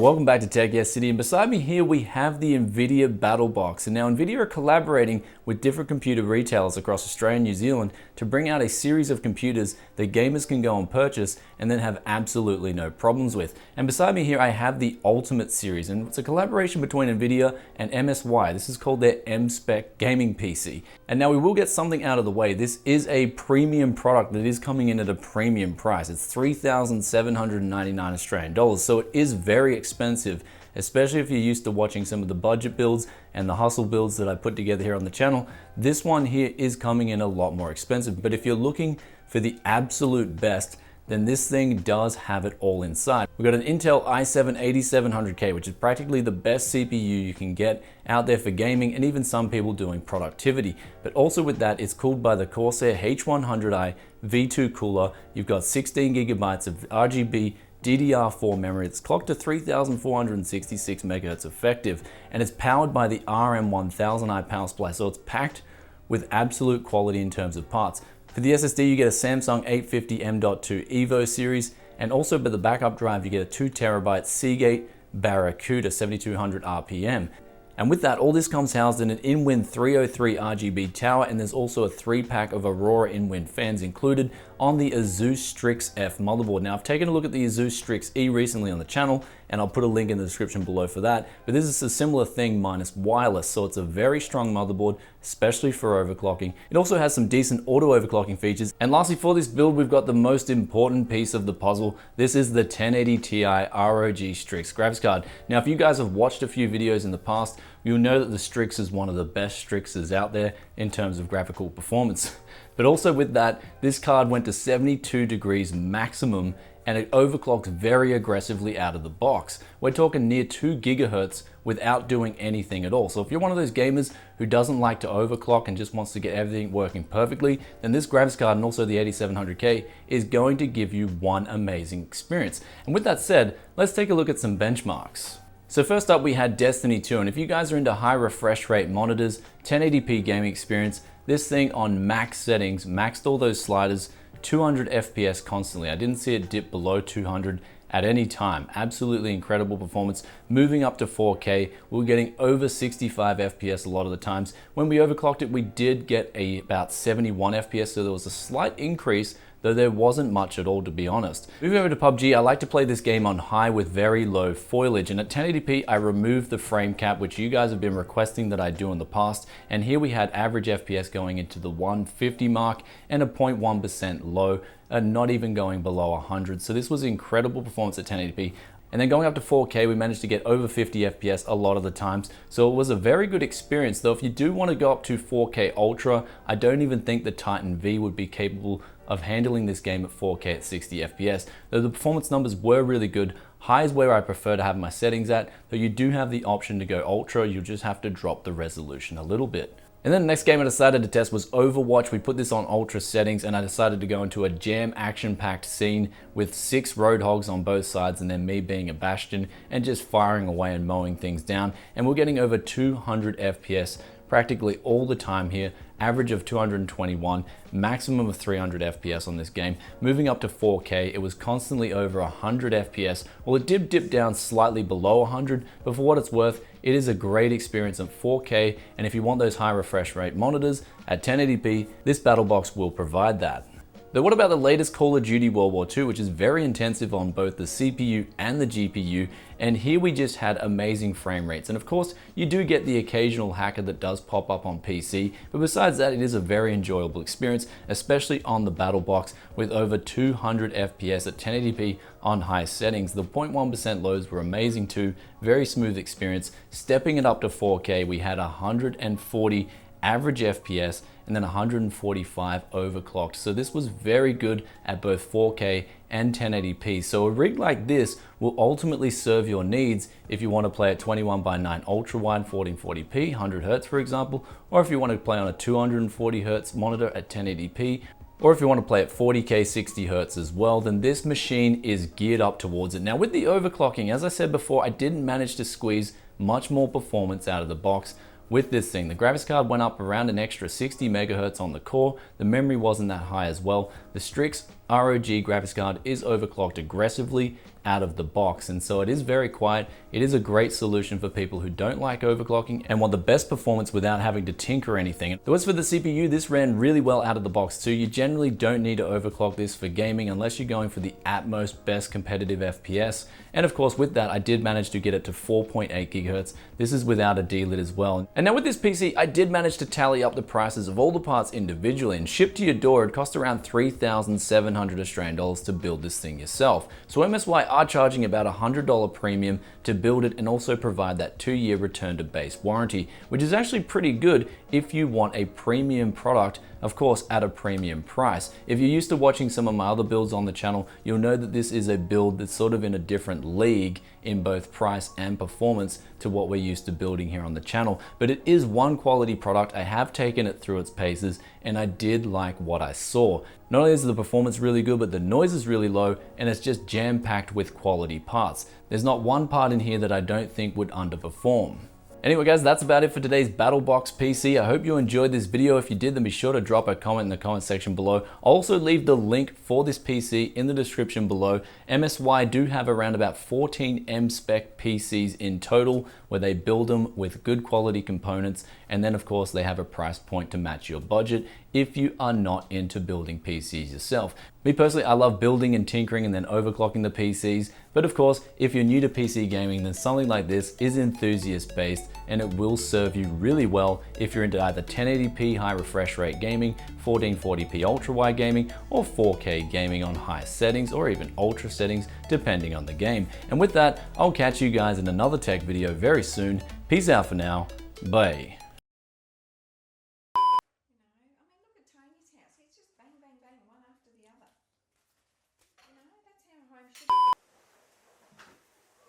Welcome back to Tech Yes City, and beside me here we have the NVIDIA BattleBox. And now NVIDIA are collaborating with different computer retailers across Australia and New Zealand to bring out a series of computers that gamers can go and purchase and then have absolutely no problems with. And beside me here I have the Ultimate series, and it's a collaboration between NVIDIA and MSI. This is called their M-Spec gaming PC. And now we will get something out of the way. This is a premium product that is coming in at a premium price. It's 3,799 Australian dollars, so it is very expensive, especially if you're used to watching some of the budget builds and the hustle builds that I put together here on the channel. This one here is coming in a lot more expensive, but if you're looking for the absolute best, then this thing does have it all inside. We've got an Intel i7-8700K, which is practically the best CPU you can get out there for gaming and even some people doing productivity. But also with that, it's cooled by the Corsair H100i V2 cooler. You've got 16 gigabytes of RGB DDR4 memory. It's clocked to 3,466 megahertz effective, and it's powered by the RM1000i power supply, so it's packed with absolute quality in terms of parts. For the SSD, you get a Samsung 850 M.2 Evo series, and also by the backup drive, you get a 2 terabyte Seagate Barracuda 7200 RPM. And with that, all this comes housed in an InWin 303 RGB tower, and there's also a 3-pack of Aurora InWin fans included on the Asus Strix F motherboard. Now, I've taken a look at the Asus Strix E recently on the channel, and I'll put a link in the description below for that. But this is a similar thing minus wireless, so it's a very strong motherboard, especially for overclocking. It also has some decent auto overclocking features. And lastly, for this build, we've got the most important piece of the puzzle. This is the 1080 Ti ROG Strix graphics card. Now, if you guys have watched a few videos in the past, you'll know that the Strix is one of the best Strixes out there in terms of graphical performance. But also with that, this card went to 72 degrees maximum, and it overclocks very aggressively out of the box. We're talking near 2 gigahertz without doing anything at all. So if you're one of those gamers who doesn't like to overclock and just wants to get everything working perfectly, then this graphics card and also the 8700K is going to give you one amazing experience. And with that said, let's take a look at some benchmarks. So first up, we had Destiny 2, and if you guys are into high refresh rate monitors, 1080p gaming experience, this thing on max settings, maxed all those sliders, 200 FPS constantly. I didn't see it dip below 200 at any time. Absolutely incredible performance. Moving up to 4K, we were getting over 65 FPS a lot of the times. When we overclocked it, we did get about 71 FPS, so there was a slight increase, though there wasn't much at all, to be honest. Moving over to PUBG, I like to play this game on high with very low foliage, and at 1080p I removed the frame cap, which you guys have been requesting that I do in the past, and here we had average FPS going into the 150 mark and a 0.1% low, not even going below 100, so this was incredible performance at 1080p. And then going up to 4K, we managed to get over 50 FPS a lot of the times. So it was a very good experience, though if you do want to go up to 4K Ultra, I don't even think the Titan V would be capable of handling this game at 4K at 60 FPS. Though the performance numbers were really good. High is where I prefer to have my settings at, though you do have the option to go Ultra, you just have to drop the resolution a little bit. And then the next game I decided to test was Overwatch. We put this on ultra settings, and I decided to go into a jam action-packed scene with 6 Roadhogs on both sides, and then me being a Bastion and just firing away and mowing things down. And we're getting over 200 FPS practically all the time here, average of 221, maximum of 300 FPS on this game. Moving up to 4K, it was constantly over 100 FPS. Well, it did dip down slightly below 100, but for what it's worth, it is a great experience at 4K, and if you want those high refresh rate monitors at 1080p, this BattleBox will provide that. Though what about the latest Call of Duty World War II, which is very intensive on both the CPU and the GPU, and here we just had amazing frame rates. And of course, you do get the occasional hacker that does pop up on PC, but besides that, it is a very enjoyable experience, especially on the BattleBox with over 200 FPS at 1080p on high settings. The 0.1% lows were amazing too, very smooth experience. Stepping it up to 4K, we had 140 average FPS and then 145 overclocked. So this was very good at both 4K and 1080p. So a rig like this will ultimately serve your needs if you want to play at 21:9 ultra wide 1440p, 100 Hz for example, or if you want to play on a 240 Hz monitor at 1080p, or if you want to play at 40K 60 Hz as well, then this machine is geared up towards it. Now with the overclocking, as I said before, I didn't manage to squeeze much more performance out of the box with this thing. The graphics card went up around an extra 60 megahertz on the core. The memory wasn't that high as well. The Strix ROG graphics card is overclocked aggressively out of the box, and so it is very quiet. It is a great solution for people who don't like overclocking and want the best performance without having to tinker anything. Though as for the CPU, this ran really well out of the box too. You generally don't need to overclock this for gaming unless you're going for the utmost best competitive FPS. And of course with that, I did manage to get it to 4.8 gigahertz. This is without a D-Lid as well. And now with this PC, I did manage to tally up the prices of all the parts individually, and shipped to your door, it cost around 3,700 Australian dollars to build this thing yourself. So MSY are charging about $100 premium to build it and also provide that 2-year return to base warranty, which is actually pretty good if you want a premium product, of course at a premium price. If you're used to watching some of my other builds on the channel, you'll know that this is a build that's sort of in a different league in both price and performance to what we're used to building here on the channel. But it is one quality product. I have taken it through its paces and I did like what I saw. Not only is the performance really good, but the noise is really low and it's just jam-packed with quality parts. There's not one part in here that I don't think would underperform. Anyway guys, that's about it for today's BattleBox PC. I hope you enjoyed this video. If you did, then be sure to drop a comment in the comment section below. I'll also leave the link for this PC in the description below. MSY do have around about 14 M-spec PCs in total, where they build them with good quality components. And then of course they have a price point to match your budget if you are not into building PCs yourself. Me personally, I love building and tinkering and then overclocking the PCs. But of course, if you're new to PC gaming, then something like this is enthusiast based and it will serve you really well if you're into either 1080p high refresh rate gaming, 1440p ultra wide gaming, or 4K gaming on high settings or even ultra settings, depending on the game. And with that, I'll catch you guys in another tech video very soon. Peace out for now. Bye.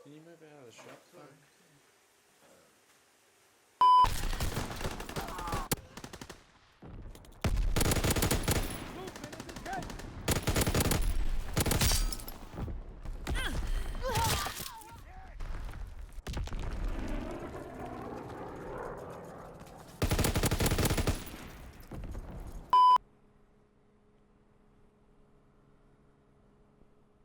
Can you move out of the shop, though?